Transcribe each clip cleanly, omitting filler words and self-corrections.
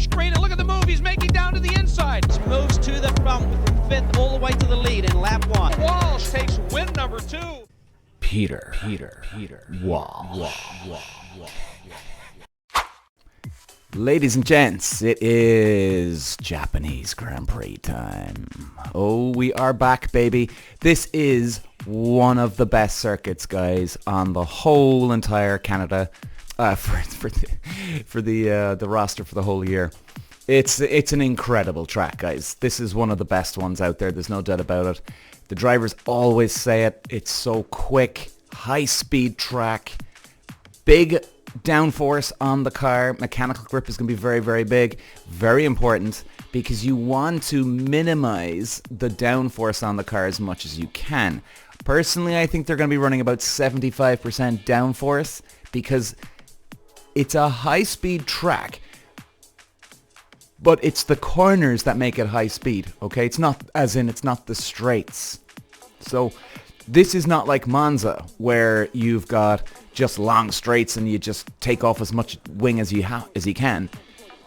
screen, and look at the move. He's making down to the inside. Moves to the front from 5th all the way to the lead in lap 1. Walsh takes win number 2. Peter Walsh. Ladies and gents, it is Japanese Grand Prix time. Oh, we are back, baby. This is one of the best circuits, guys, on the whole entire Canada, for the roster for the whole year. It's an incredible track, guys. This is one of the best ones out there. There's no doubt about it. The drivers always say it. It's so quick, high-speed track, big downforce on the car. Mechanical grip is going to be very, very big. Very important because you want to minimize the downforce on the car as much as you can. Personally, I think they're going to be running about 75% downforce because it's a high-speed track. But it's the corners that make it high speed, okay? It's not the straights. So this is not like Monza, where you've got just long straights and you just take off as much wing as you can.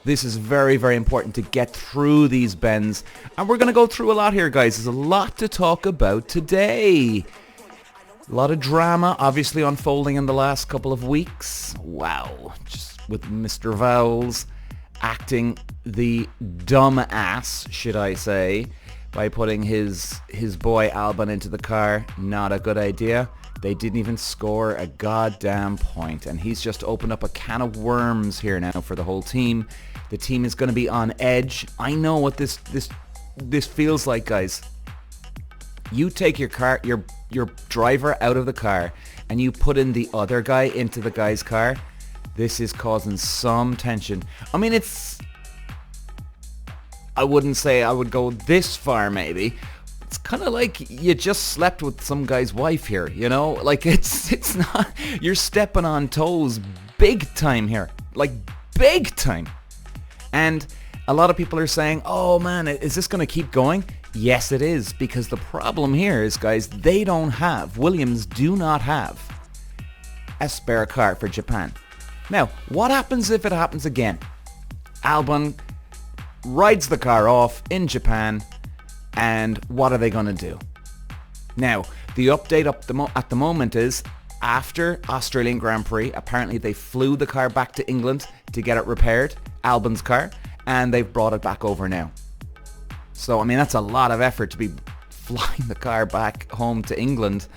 This is very, very important to get through these bends. And we're going to go through a lot here, guys. There's a lot to talk about today. A lot of drama, obviously, unfolding in the last couple of weeks. Wow. Just with Mr. Vowles acting the dumb ass, should I say, by putting his boy Albon into the car. Not a good idea. They didn't even score a goddamn point, and he's just opened up a can of worms here now for the whole team. The team is going to be on edge. I know what this feels like, guys. You take your driver out of the car and you put in the other guy into the guy's car. This is causing some tension. I mean, I wouldn't say I would go this far, maybe. It's kind of like you just slept with some guy's wife here, you know? Like, it's not... You're stepping on toes big time here. Like, big time. And a lot of people are saying, oh, man, is this going to keep going? Yes, it is. Because the problem here is, guys, Williams do not have a spare car for Japan. Now, what happens if it happens again? Albon rides the car off in Japan, and what are they going to do? Now, the update at the moment is, after Australian Grand Prix, apparently they flew the car back to England to get it repaired, Albon's car, and they've brought it back over now. So, I mean, that's a lot of effort to be flying the car back home to England,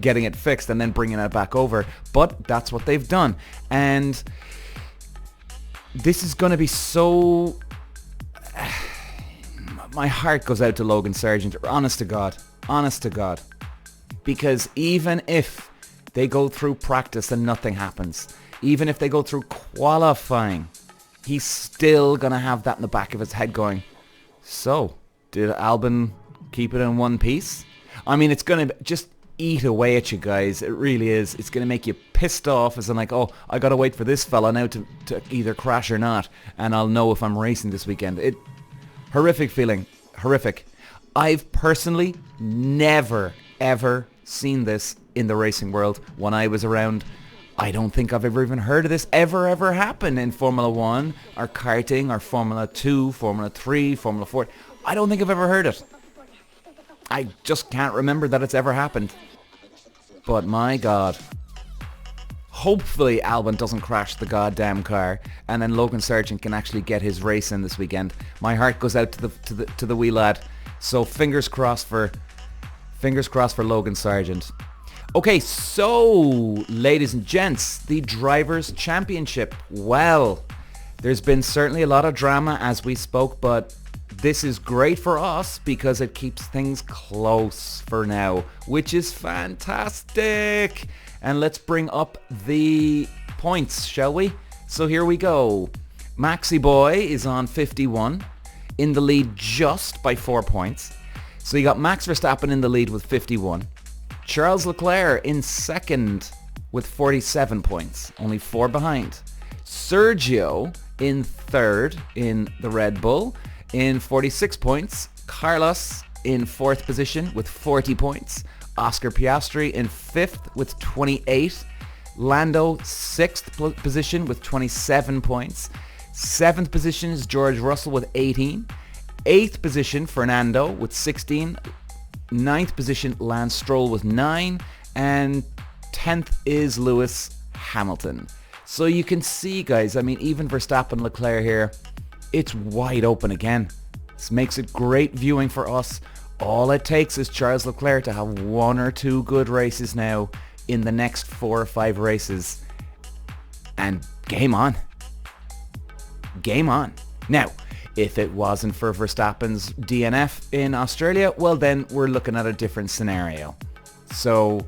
getting it fixed and then bringing it back over, but that's what they've done. And this is going to be so... My heart goes out to Logan Sargent, honest to God, because even if they go through practice and nothing happens, even if they go through qualifying, he's still going to have that in the back of his head going, so did Albon keep it in one piece? I mean, it's going to just eat away at you guys. It really is. It's going to make you pissed off, as in like, oh, I got to wait for this fella now to either crash or not, and I'll know if I'm racing this weekend. Horrific feeling. Horrific. I've personally never, ever seen this in the racing world when I was around. I don't think I've ever even heard of this ever happen in Formula 1 or karting or Formula 2, Formula 3, Formula 4. I don't think I've ever heard it. I just can't remember that it's ever happened. But my God. Hopefully Albon doesn't crash the goddamn car, and then Logan Sargent can actually get his race in this weekend. My heart goes out to the wee lad. So fingers crossed for Logan Sargent. Okay, so ladies and gents, the Drivers' Championship. Well, there's been certainly a lot of drama as we spoke, but this is great for us because it keeps things close for now, which is fantastic. And let's bring up the points, shall we? So here we go. Maxi Boy is on 51, in the lead just by 4 points. So you got Max Verstappen in the lead with 51. Charles Leclerc in second with 47 points, only 4 behind. Sergio in third in the Red Bull in 46 points. Carlos in fourth position with 40 points. Oscar Piastri in 5th with 28. Lando 6th position with 27 points. 7th position is George Russell with 18. 8th position, Fernando with 16. 9th position, Lance Stroll with 9. And 10th is Lewis Hamilton. So you can see, guys, I mean, even Verstappen, Leclerc here, it's wide open again. This makes it great viewing for us. All it takes is Charles Leclerc to have 1 or 2 good races now in the next 4 or 5 races. And game on. Game on. Now, if it wasn't for Verstappen's DNF in Australia, well then we're looking at a different scenario. So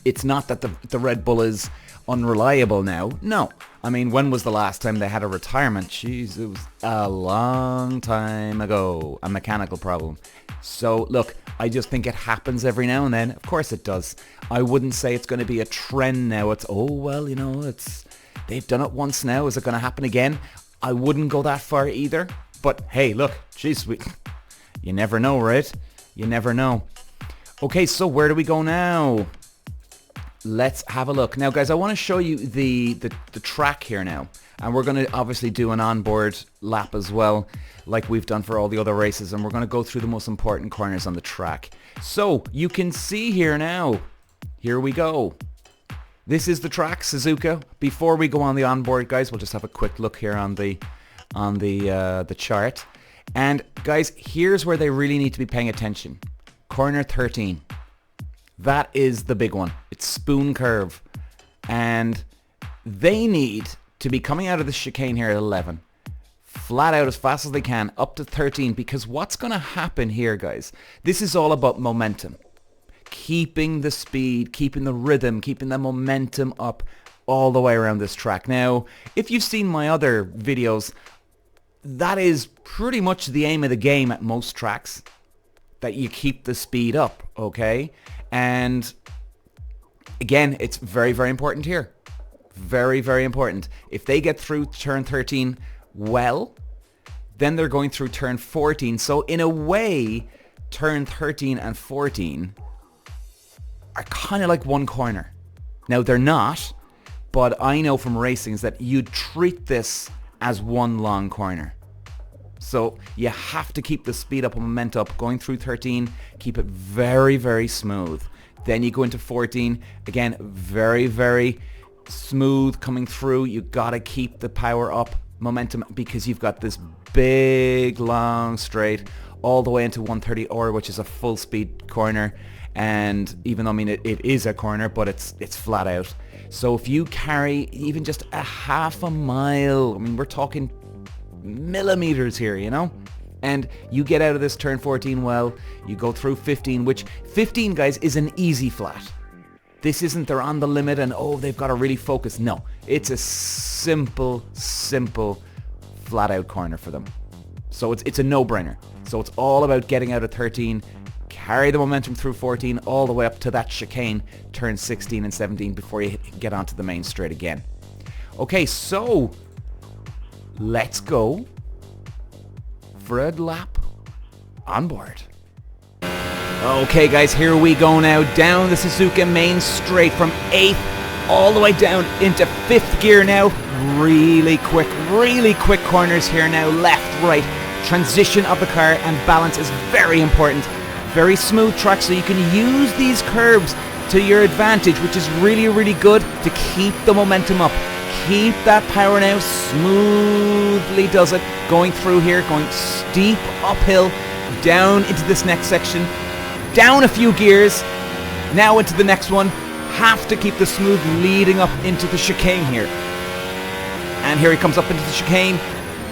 it's not that the Red Bull is unreliable now. No. I mean, when was the last time they had a retirement? Jeez, it was a long time ago. A mechanical problem. So look, I just think it happens every now and then. Of course it does. I wouldn't say it's going to be a trend now. It's, oh, well, you know, they've done it once now. Is it going to happen again? I wouldn't go that far either. But hey, look, jeez, you never know, right? You never know. Okay, so where do we go now? Let's have a look. Now, guys, I want to show you the track here now. And we're going to obviously do an onboard lap as well, like we've done for all the other races. And we're going to go through the most important corners on the track. So you can see here now. Here we go. This is the track, Suzuka. Before we go on the onboard, guys, we'll just have a quick look here on the chart. And guys, here's where they really need to be paying attention. Corner 13. That is the big one. It's spoon curve. And they need to be coming out of the chicane here at 11. Flat out as fast as they can up to 13, because what's going to happen here, guys, this is all about momentum. Keeping the speed, keeping the rhythm, keeping the momentum up all the way around this track. Now, if you've seen my other videos, that is pretty much the aim of the game at most tracks, that you keep the speed up, okay? And again, it's very, very important here. Very, very important. If they get through turn 13 well, then they're going through turn 14. So in a way, turn 13 and 14 are kind of like one corner. Now, they're not, but I know from racing is that you'd treat this as one long corner. So you have to keep the speed up and momentum up. Going through 13, keep it very, very smooth. Then you go into 14. Again, very, very smooth coming through. You got to keep the power up, momentum, because you've got this big, long straight all the way into 130R, which is a full speed corner. And even though, I mean, it is a corner, but it's flat out. So if you carry even just a half a mile, I mean, we're talking millimeters here, you know, and you get out of this turn 14 well, you go through 15, which 15, guys, is an easy flat. This isn't they're on the limit and oh, they've got to really focus. No, it's a simple flat out corner for them. So it's a no-brainer. So it's all about getting out of 13, carry the momentum through 14 all the way up to that chicane, turn 16 and 17 before you get onto the main straight again. Okay, so let's go for a lap on board. Okay, guys, here we go now. Down the Suzuka main straight from 8th all the way down into 5th gear now. Really quick corners here now. Left, right. Transition of the car and balance is very important. Very smooth track, so you can use these curbs to your advantage, which is really, really good to keep the momentum up. Keep that power now. Smoothly does it. Going through here, going steep uphill, down into this next section, down a few gears, now into the next one. Have to keep the smooth leading up into the chicane here. And here he comes up into the chicane,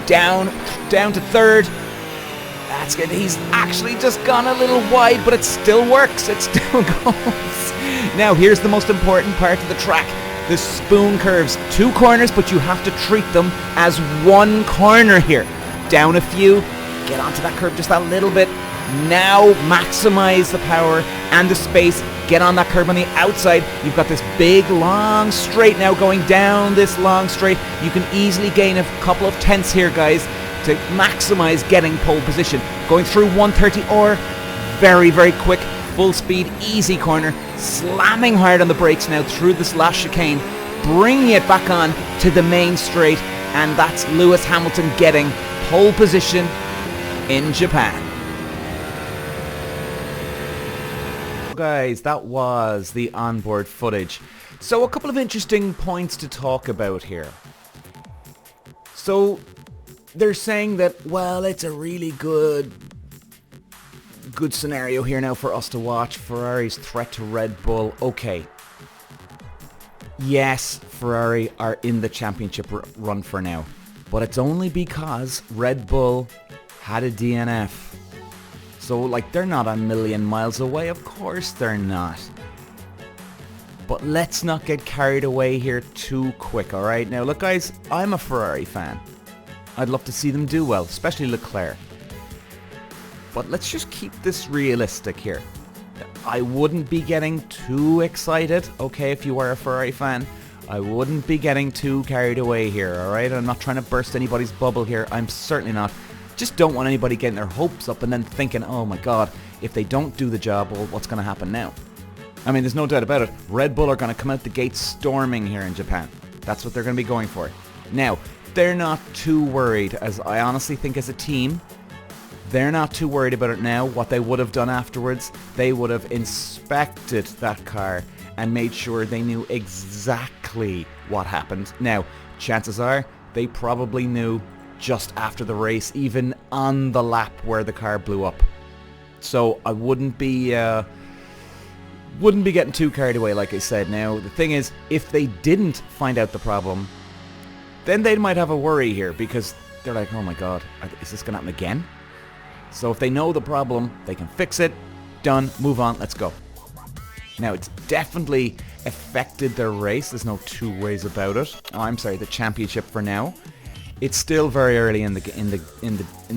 down to 3rd. That's good. He's actually just gone a little wide, but it still works. It still goes. Now, here's the most important part of the track. The spoon curves. 2 corners, but you have to treat them as one corner here. Down a few. Get onto that curve just that little bit. Now, maximize the power and the space. Get on that curve on the outside. You've got this big, long straight now going down this long straight. You can easily gain a couple of tenths here, guys, to maximize getting pole position. Going through 130R, very, very quick, full speed, easy corner, slamming hard on the brakes now through this last chicane, bringing it back on to the main straight, And that's Lewis Hamilton getting pole position in Japan. Guys, that was the onboard footage. So a couple of interesting points to talk about here. So they're saying that, well, it's a really good scenario here now for us to watch. Ferrari's threat to Red Bull. Okay. Yes, Ferrari are in the championship run for now. But it's only because Red Bull had a DNF. So, like, they're not a million miles away. Of course they're not. But let's not get carried away here too quick, alright? Now, look, guys, I'm a Ferrari fan. I'd love to see them do well, especially Leclerc. But let's just keep this realistic here. I wouldn't be getting too excited, okay, if you were a Ferrari fan. I wouldn't be getting too carried away here, alright? I'm not trying to burst anybody's bubble here. I'm certainly not. Just don't want anybody getting their hopes up and then thinking, oh my god, if they don't do the job, well, what's going to happen now? I mean, there's no doubt about it. Red Bull are going to come out the gate storming here in Japan. That's what they're going to be going for. Now, they're not too worried, as I honestly think as a team, they're not too worried about it now. What they would have done afterwards, they would have inspected that car and made sure they knew exactly what happened. Now, chances are they probably knew just after the race, even on the lap where the car blew up. So I wouldn't be getting too carried away, like I said. Now, the thing is, if they didn't find out the problem, then they might have a worry here, because they're like, oh my god, is this going to happen again? So if they know the problem, they can fix it, done, move on, let's go. Now, it's definitely affected their race, there's no two ways about it. Oh, I'm sorry, the championship for now. It's still very early in the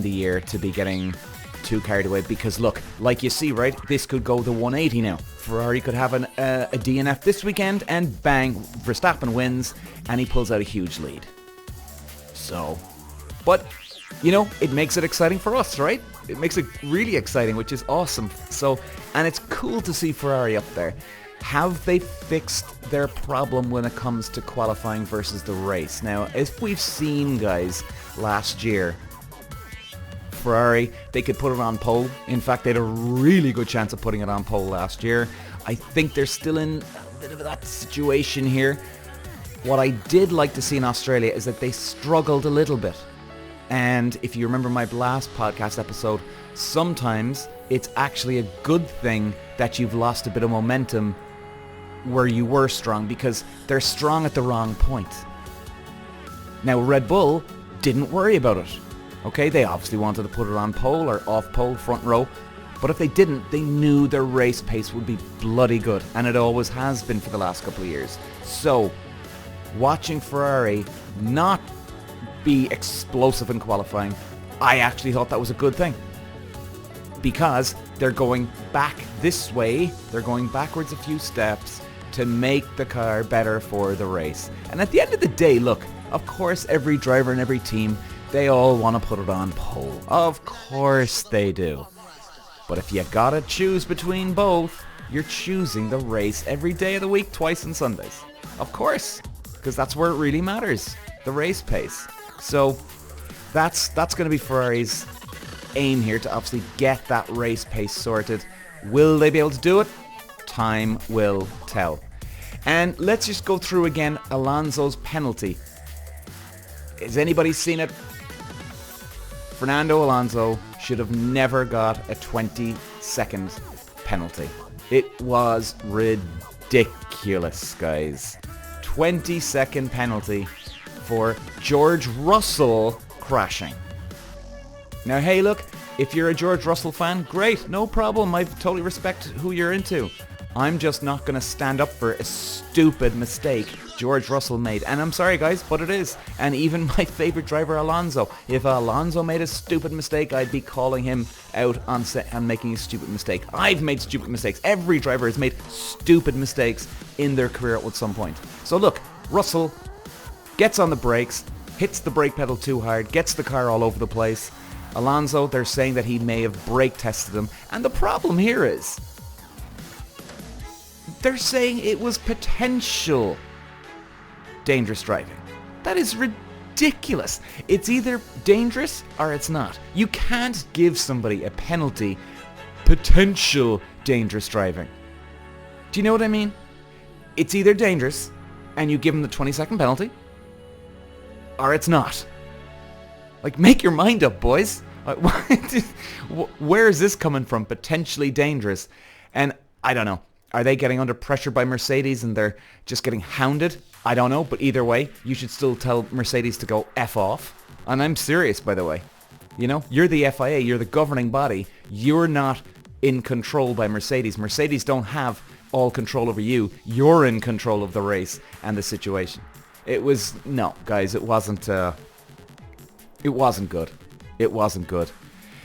year to be getting too carried away, because look, like you see, right, this could go the 180 now. Ferrari could have a DNF this weekend, and bang, Verstappen wins, and he pulls out a huge lead. So, but, you know, it makes it exciting for us, right? It makes it really exciting, which is awesome. So, and it's cool to see Ferrari up there. Have they fixed their problem when it comes to qualifying versus the race? Now, as we've seen, guys, last year, Ferrari, they could put it on pole. In fact, they had a really good chance of putting it on pole last year. I think they're still in a bit of that situation here. What I did like to see in Australia is that they struggled a little bit. And if you remember my last podcast episode, sometimes it's actually a good thing that you've lost a bit of momentum where you were strong, because they're strong at the wrong point. Now, Red Bull didn't worry about it. Okay, they obviously wanted to put it on pole or off pole, front row. But if they didn't, they knew their race pace would be bloody good. And it always has been for the last couple of years. So, watching Ferrari not be explosive in qualifying, I actually thought that was a good thing. Because they're going back this way, they're going backwards a few steps to make the car better for the race. And at the end of the day, look, of course every driver and every team, they all want to put it on pole. Of course they do. But if you gotta choose between both, you're choosing the race every day of the week, twice on Sundays. Of course, because that's where it really matters, the race pace. So that's going to be Ferrari's aim here, to obviously get that race pace sorted. Will they be able to do it? Time will tell. And let's just go through again Alonso's penalty. Has anybody seen it? Fernando Alonso should have never got a 20-second penalty. It was ridiculous, guys. 20-second penalty for George Russell crashing. Now, hey, look, if you're a George Russell fan, great, no problem. I totally respect who you're into. I'm just not going to stand up for a stupid mistake George Russell made. And I'm sorry, guys, but it is. And even my favorite driver, Alonso. If Alonso made a stupid mistake, I'd be calling him out on set and making a stupid mistake. I've made stupid mistakes. Every driver has made stupid mistakes in their career at some point. So look, Russell gets on the brakes, hits the brake pedal too hard, gets the car all over the place. Alonso, they're saying that he may have brake tested him. And the problem here is, they're saying it was potential dangerous driving. That is ridiculous. It's either dangerous or it's not. You can't give somebody a penalty, potential dangerous driving. Do you know what I mean? It's either dangerous and you give them the 20-second penalty, or it's not. Like, make your mind up, boys. Where is this coming from? Potentially dangerous. And I don't know. Are they getting under pressure by Mercedes and they're just getting hounded? I don't know. But either way, you should still tell Mercedes to go F off. And I'm serious, by the way. You know, you're the FIA. You're the governing body. You're not in control by Mercedes. Mercedes don't have all control over you. You're in control of the race and the situation. No, guys, it wasn't good. It wasn't good.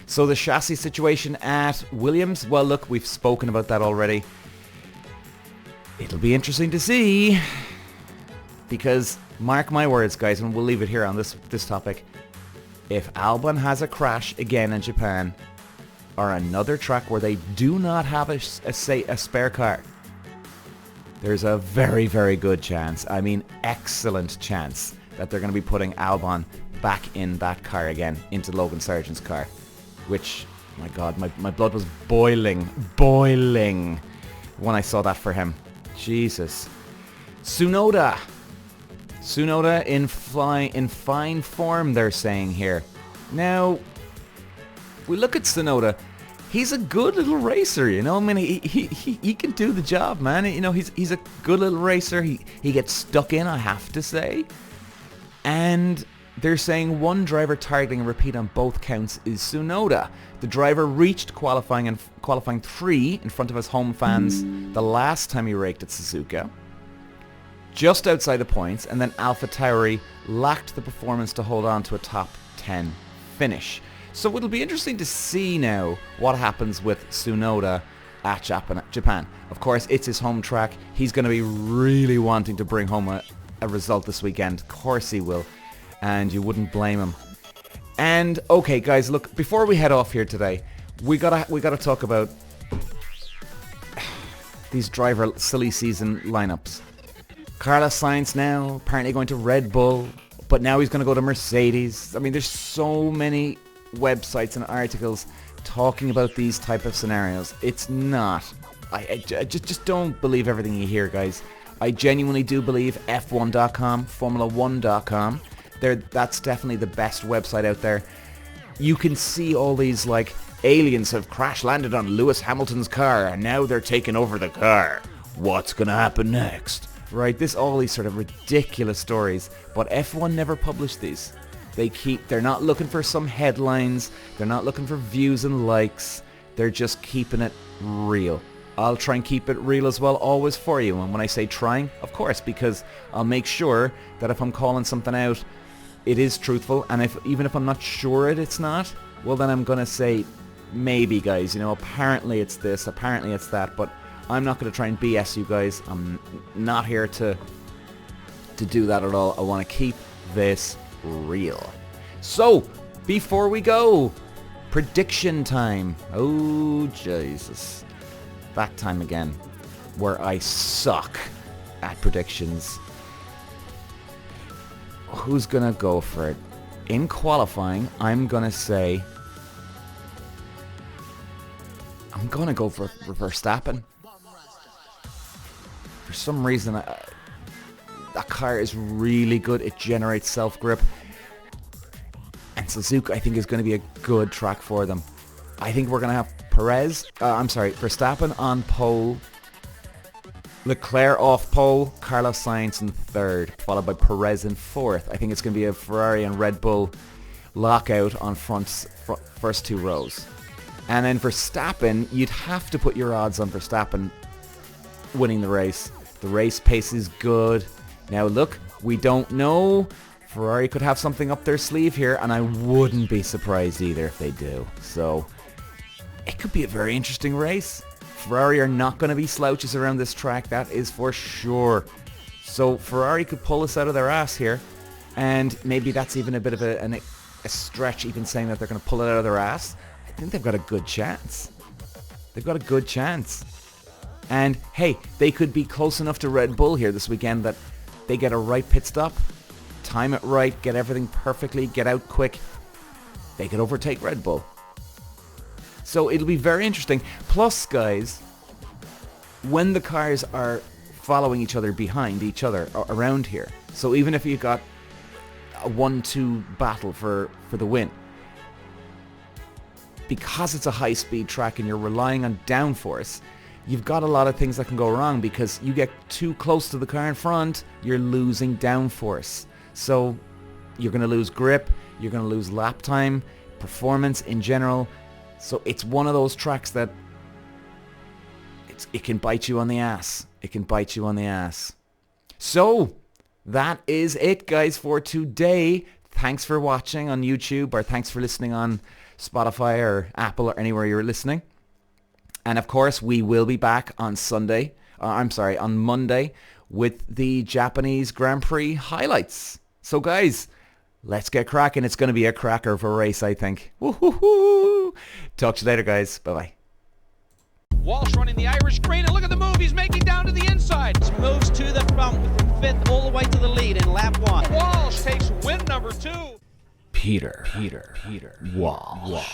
So the chassis situation at Williams, well, look, we've spoken about that already. It'll be interesting to see, because mark my words, guys, and we'll leave it here on this topic. If Albon has a crash again in Japan, or another track where they do not have a spare car, there's a very, very good chance, I mean excellent chance, that they're going to be putting Albon back in that car again, into Logan Sargent's car. Which, my God, my blood was boiling when I saw that for him. Jesus. Tsunoda in fine form, they're saying here. Now, we look at Tsunoda. He's a good little racer, you know. I mean, he can do the job, man. You know, he's a good little racer. He gets stuck in, I have to say. And they're saying one driver targeting a repeat on both counts is Tsunoda. The driver reached qualifying 3 in front of his home fans the last time he raked at Suzuka, just outside the points, and then AlphaTauri lacked the performance to hold on to a top 10 finish. So it'll be interesting to see now what happens with Tsunoda at Japan. Of course, it's his home track. He's going to be really wanting to bring home a result this weekend. Of course he will. And you wouldn't blame him. And okay, guys, look, before we head off here today, we gotta talk about these driver silly season lineups. Carlos Sainz now apparently going to Red Bull, but now he's going to go to Mercedes. I mean, there's so many websites and articles talking about these type of scenarios. It's not. I just don't believe everything you hear, guys. I genuinely do believe F1.com, Formula1.com. That's definitely the best website out there. You can see all these, like, aliens have crash landed on Lewis Hamilton's car and now they're taking over the car. What's gonna happen next? Right, all these sort of ridiculous stories, but F1 never published these. They're not looking for some headlines, they're not looking for views and likes, they're just keeping it real. I'll try and keep it real as well, always for you. And when I say trying, of course, because I'll make sure that if I'm calling something out, it is truthful. And even if I'm not sure it's not, well, then I'm going to say, maybe, guys, you know, apparently it's this, apparently it's that. But I'm not going to try and BS you guys. I'm not here to do that at all. I want to keep this real. So, before we go, prediction time. Oh, Jesus. That time again, where I suck at predictions. Who's gonna go for it? In qualifying, I'm gonna say I'm gonna go for Verstappen. For some reason, that car is really good. It generates self-grip, and Suzuka, I think, is going to be a good track for them. I think we're going to have Verstappen on pole, Leclerc off pole, Carlos Sainz in third, followed by Perez in fourth. I think it's going to be a Ferrari and Red Bull lockout on first two rows. And then Verstappen, you'd have to put your odds on Verstappen winning the race. The race pace is good. Now look, we don't know. Ferrari could have something up their sleeve here, and I wouldn't be surprised either if they do. So it could be a very interesting race. Ferrari are not going to be slouches around this track, that is for sure. So Ferrari could pull us out of their ass here, and maybe that's even a bit of a stretch, even saying that they're going to pull it out of their ass. I think they've got a good chance. They've got a good chance. And hey, they could be close enough to Red Bull here this weekend that they get a right pit stop, time it right, get everything perfectly, get out quick, they could overtake Red Bull. So it'll be very interesting. Plus, guys, when the cars are following each other behind each other around here, so even if you've got a 1-2 battle for the win, because it's a high-speed track and you're relying on downforce, you've got a lot of things that can go wrong because you get too close to the car in front, you're losing downforce. So you're going to lose grip, you're going to lose lap time, performance in general. So it's one of those tracks that it can bite you on the ass. It can bite you on the ass. So that is it, guys, for today. Thanks for watching on YouTube, or thanks for listening on Spotify or Apple or anywhere you're listening. And of course, we will be back on on Monday with the Japanese Grand Prix highlights. So guys, let's get cracking. It's going to be a cracker of a race, I think. Woo-hoo-hoo. Talk to you later, guys. Bye-bye. Walsh running the Irish green, and look at the move. He's making down to the inside. Moves to the front from 5th all the way to the lead in lap 1. Walsh takes win number 2. Peter. Walsh.